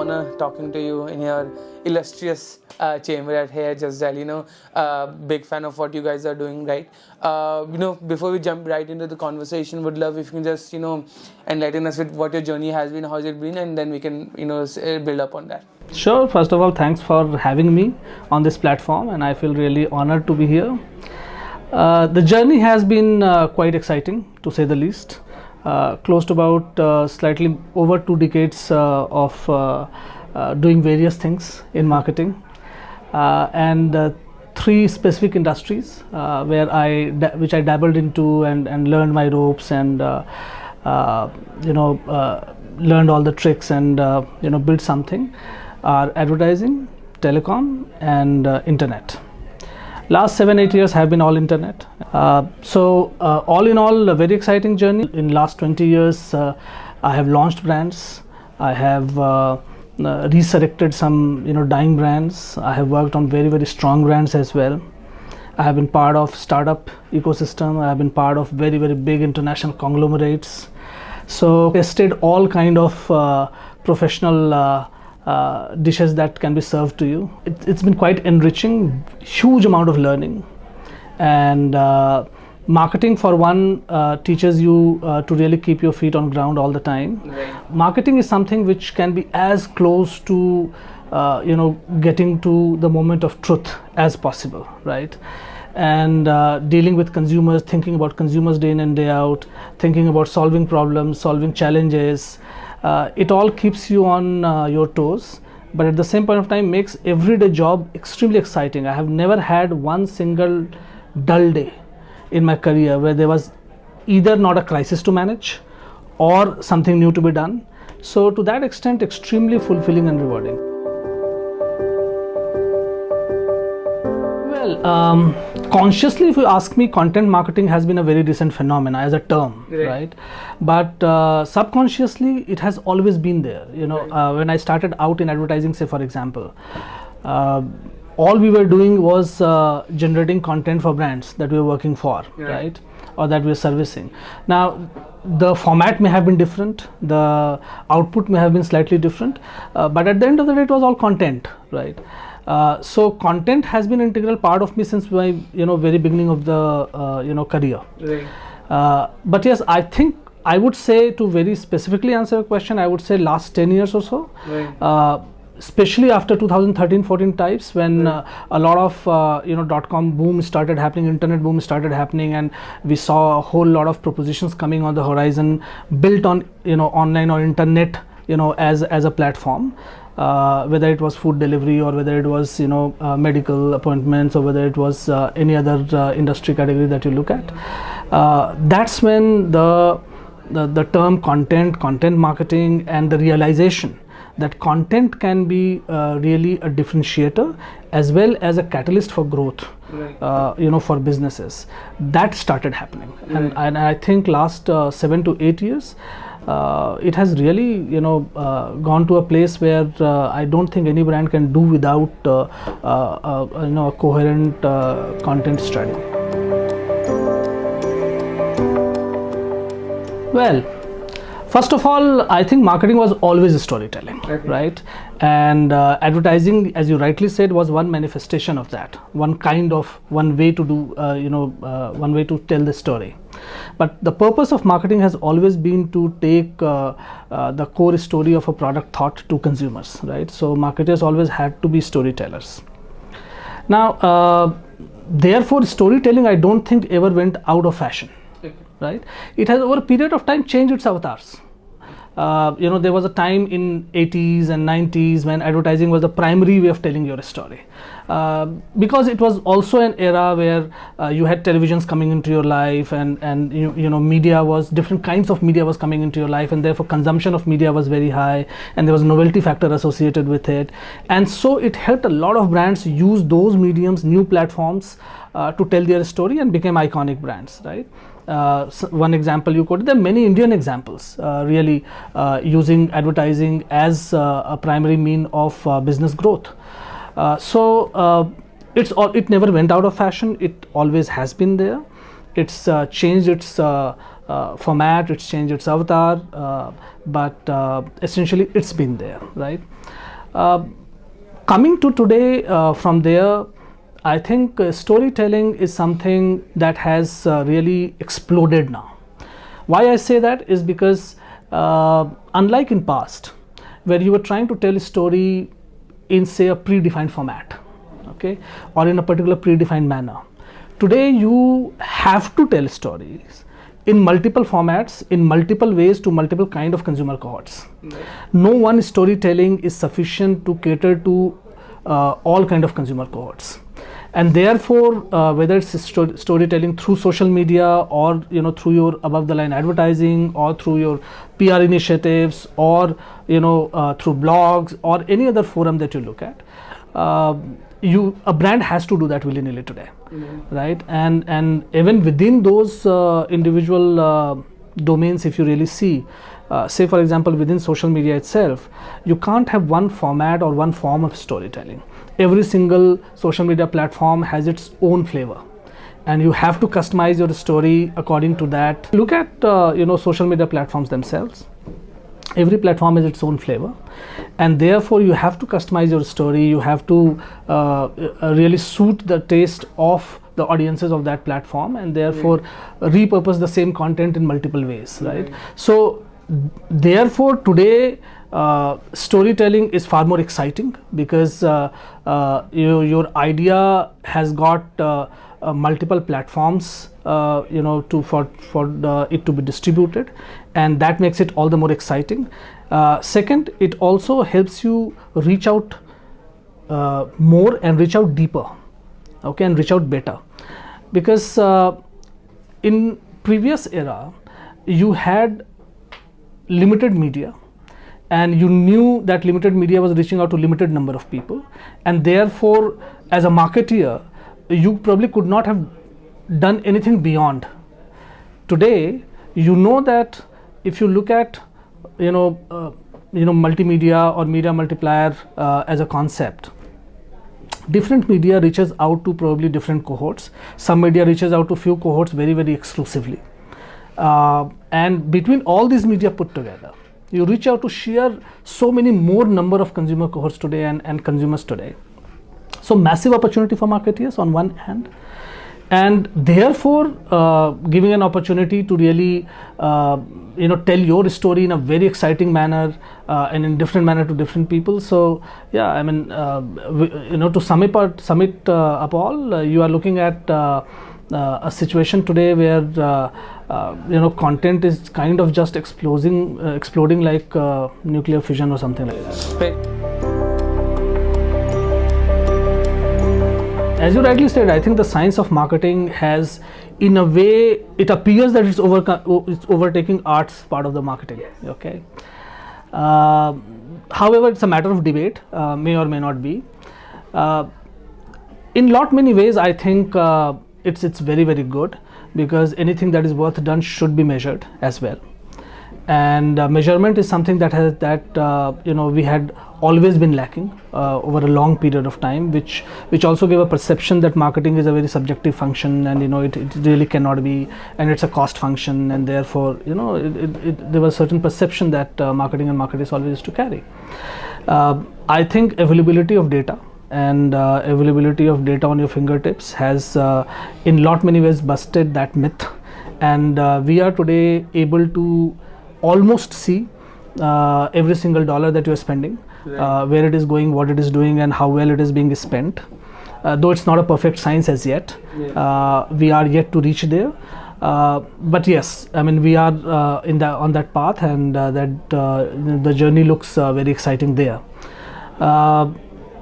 honor talking to you in your illustrious chamber at here, Just Dial. Big fan of what you guys are doing, right? Before we jump right into the conversation, would love if you can just, enlighten us with what your journey has been, how's it been, and then we can, build up on that. Sure. First of all, thanks for having me on this platform, and I feel really honored to be here. The journey has been quite exciting, to say the least. Close to about slightly over 2 decades of doing various things in marketing, and 3 specific industries which I dabbled into and learned my ropes and learned all the tricks and built something. Are advertising, telecom, and internet. Last 7-8 years have been all internet. So all in all, a very exciting journey. In last 20 years, I have launched brands. I have resurrected some dying brands. I have worked on very, very strong brands as well. I have been part of startup ecosystem. I have been part of very, very big international conglomerates. So tested all kind of professional dishes that can be served to you. It's been quite enriching, huge amount of learning, and marketing for one teaches you to really keep your feet on ground all the time. Right. Marketing is something which can be as close to getting to the moment of truth as possible, right? And dealing with consumers, thinking about consumers day in and day out, thinking about solving problems, solving challenges. It all keeps you on your toes, but at the same point of time makes everyday job extremely exciting. I have never had one single dull day in my career where there was either not a crisis to manage or something new to be done. So to that extent, extremely fulfilling and rewarding. Well, consciously, if you ask me, content marketing has been a very recent phenomenon as a term, right? But subconsciously, it has always been there. When I started out in advertising, say for example, all we were doing was generating content for brands that we were working for, right? Or that we were servicing. Now, the format may have been different, the output may have been slightly different, but at the end of the day, it was all content, right? So content has been an integral part of me since my very beginning of the career. Right. But yes, I think I would say, to very specifically answer your question, I would say last 10 years or so. Right. Especially after 2013-14 types, when a lot of .com boom started happening, internet boom started happening, and we saw a whole lot of propositions coming on the horizon built on online or internet as a platform. Whether it was food delivery or whether it was medical appointments or whether it was any other industry category that you look at, that's when the term content marketing, and the realization that content can be really a differentiator as well as a catalyst for growth, right. For businesses, that started happening. Right. And I think last 7 to 8 years, it has really gone to a place where I don't think any brand can do without a coherent content strategy. Well, first of all, I think marketing was always storytelling, right? And advertising, as you rightly said, was one manifestation of that, one way to do, one way to tell the story. But the purpose of marketing has always been to take the core story of a product thought to consumers, right? So marketers always had to be storytellers. Now, therefore, storytelling, I don't think ever went out of fashion, right? It has over a period of time changed its avatars. There was a time in 80s and 90s when advertising was the primary way of telling your story, because it was also an era where you had televisions coming into your life, and media was, different kinds of media was coming into your life, and therefore consumption of media was very high, and there was a novelty factor associated with it, and so it helped a lot of brands use those mediums, new platforms, to tell their story and became iconic brands, right? One example you quoted, there are many Indian examples really using advertising as a primary mean of business growth. It never went out of fashion. It always has been there. It's changed its format, it's changed its avatar, but essentially it's been there, right? Coming to today, from there, I think storytelling is something that has really exploded now. Why I say that is because unlike in past, where you were trying to tell a story in, say, a predefined format, okay, or in a particular predefined manner, today you have to tell stories in multiple formats, in multiple ways, to multiple kind of consumer cohorts. Right. No one storytelling is sufficient to cater to all kind of consumer cohorts, and therefore whether it's storytelling through social media, or through your above the line advertising, or through your PR initiatives, or through blogs, or any other forum that you look at, a brand has to do that willy-nilly today. Mm-hmm. Right? And even within those individual domains, if you really see, say for example within social media itself, you can't have one format or one form of storytelling. Every single social media platform has its own flavor, and you have to customize your story according to that. Look at social media platforms themselves. Every platform has its own flavor, and therefore you have to customize your story. You have to really suit the taste of the audiences of that platform, and therefore repurpose the same content in multiple ways, right? So therefore today storytelling is far more exciting, because your idea has got multiple platforms for it to be distributed, and that makes it all the more exciting. Second, it also helps you reach out more and reach out deeper, okay, and reach out better, because in previous era you had limited media, and you knew that limited media was reaching out to limited number of people, and therefore as a marketeer you probably could not have done anything beyond. Today you know that if you look at multimedia or media multiplier as a concept, different media reaches out to probably different cohorts. Some media reaches out to few cohorts very, very exclusively, and between all these media put together, you reach out to sheer so many more number of consumer cohorts today and consumers today. So massive opportunity for marketeers on one hand, and therefore giving an opportunity to really tell your story in a very exciting manner and in different manner to different people. So yeah, I mean to sum it up all, you are looking at a situation today where content is kind of just exploding like nuclear fission or something like that. As you rightly said, I think the science of marketing has, in a way, it appears that it's overtaking arts part of the marketing. Okay. However, it's a matter of debate, may or may not be. In many ways, I think it's very, very good, because anything that is worth done should be measured as well. And measurement is something that we had always been lacking over a long period of time, which also gave a perception that marketing is a very subjective function, and it really cannot be, and it's a cost function, and therefore there was a certain perception that marketing and marketers always used to carry. I think availability of data and availability of data on your fingertips has in many ways busted that myth, and we are today able to almost see every single dollar that you are spending, right, where it is going, what it is doing, and how well it is being spent. Though it's not a perfect science as yet, we are yet to reach there. But yes, I mean we are on that path, and the journey looks very exciting there.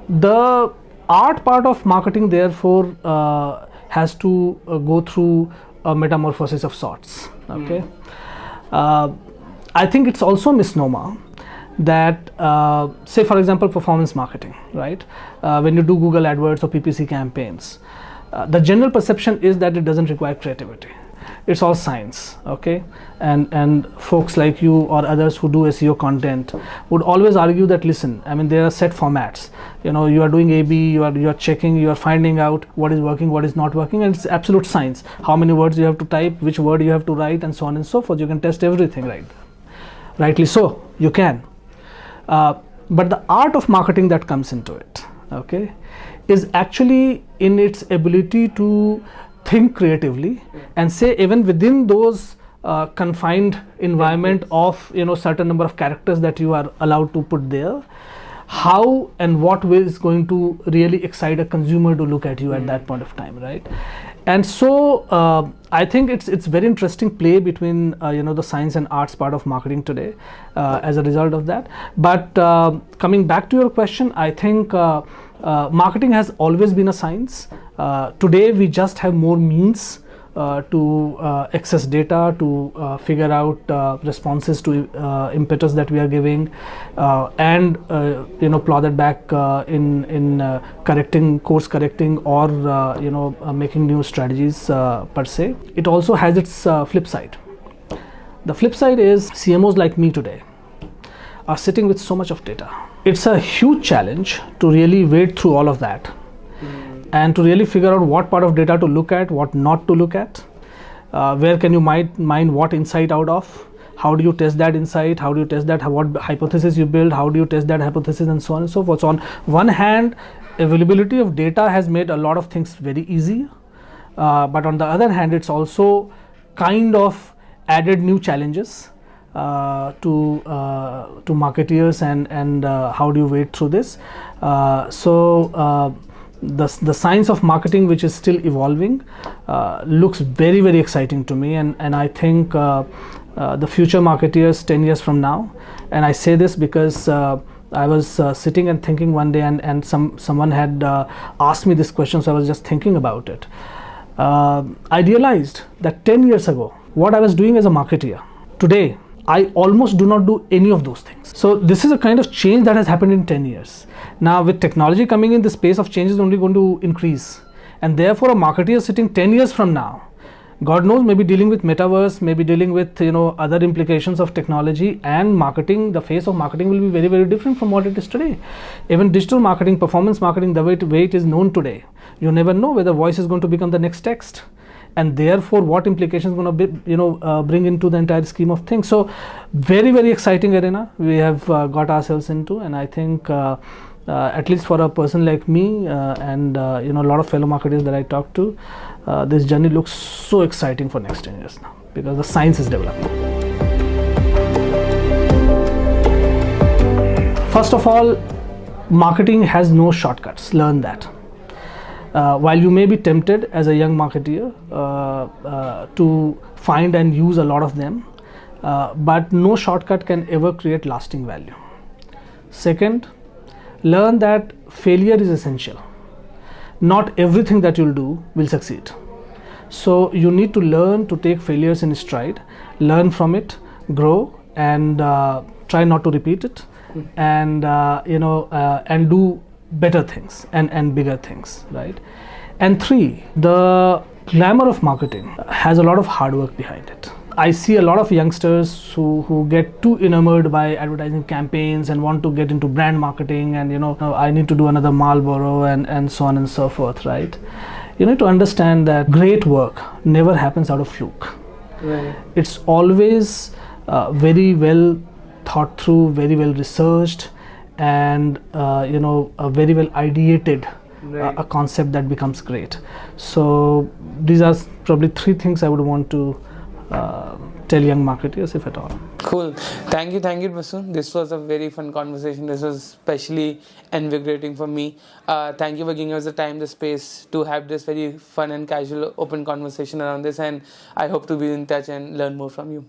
The art part of marketing, therefore, has to go through a metamorphosis of sorts. Okay. I think it's also a misnomer that say for example performance marketing, right, when you do Google AdWords or PPC campaigns, the general perception is that it doesn't require creativity. it's all science, okay? And folks like you or others who do SEO content would always argue that, listen, I mean, there are set formats. You are doing A/B, you are checking, you are finding out what is working, what is not working, and it's absolute science. How many words you have to type, which word you have to write, and so on and so forth. You can test everything, right? Rightly so, you can. But the art of marketing that comes into it, okay, is actually in its ability to think creatively and say, even within those confined environment of certain number of characters that you are allowed to put there, how and what way is going to really excite a consumer to look at you at that point of time, right? And so I think it's very interesting play between the science and arts part of marketing today as a result of that. But coming back to your question, I think marketing has always been a science. Today we just have more means to access data, to figure out responses to impetus that we are giving, and plow that back in course correcting, or making new strategies per se. It also has its flip side. The flip side is CMOs like me today are sitting with so much of data. It's a huge challenge to really wade through all of that and to really figure out what part of data to look at, what not to look at, where can you mine what insight out of, how do you test that insight, how do you test that, what hypothesis you build, how do you test that hypothesis, and so on and so forth. So on one hand, availability of data has made a lot of things very easy, but on the other hand, it's also kind of added new challenges to marketeers, and how do you wade through this. The science of marketing, which is still evolving, looks very, very exciting to me, and I think the future marketeers 10 years from now, and I say this because I was sitting and thinking one day, and someone had asked me this question, so I was just thinking about it. I realized that 10 years ago, what I was doing as a marketeer, today I almost do not do any of those things. So this is a kind of change that has happened in 10 years. Now with technology coming in, the space of change is only going to increase, and therefore a marketeer sitting 10 years from now, God knows, maybe dealing with metaverse, maybe dealing with other implications of technology and marketing. The face of marketing will be very, very different from what it is today. Even digital marketing, performance marketing, the way it is known today, you never know whether voice is going to become the next text, and therefore what implications going to be, bring into the entire scheme of things. So very, very exciting arena we have got ourselves into, and I think at least for a person like me and a lot of fellow marketers that I talk to, this journey looks so exciting for next 10 years now, because the science is developing. First of all, marketing has no shortcuts. Learn that. While you may be tempted as a young marketeer to find and use a lot of them, but no shortcut can ever create lasting value. Second, learn that failure is essential. Not everything that you'll do will succeed. So you need to learn to take failures in stride, learn from it, grow, and try not to repeat it, and and do better things and bigger things, right? And three, the glamour of marketing has a lot of hard work behind it. I see a lot of youngsters who get too enamored by advertising campaigns and want to get into brand marketing, and I need to do another Marlboro and so on and so forth, right? You need to understand that great work never happens out of fluke. Right. It's always very well thought through, very well researched, and a very well ideated a concept that becomes great. So these are probably three things I would want to tell young marketers, if at all. Cool. Thank you, Basu. This was a very fun conversation. This was especially invigorating for me. Thank you for giving us the time, the space to have this very fun and casual, open conversation around this, and I hope to be in touch and learn more from you.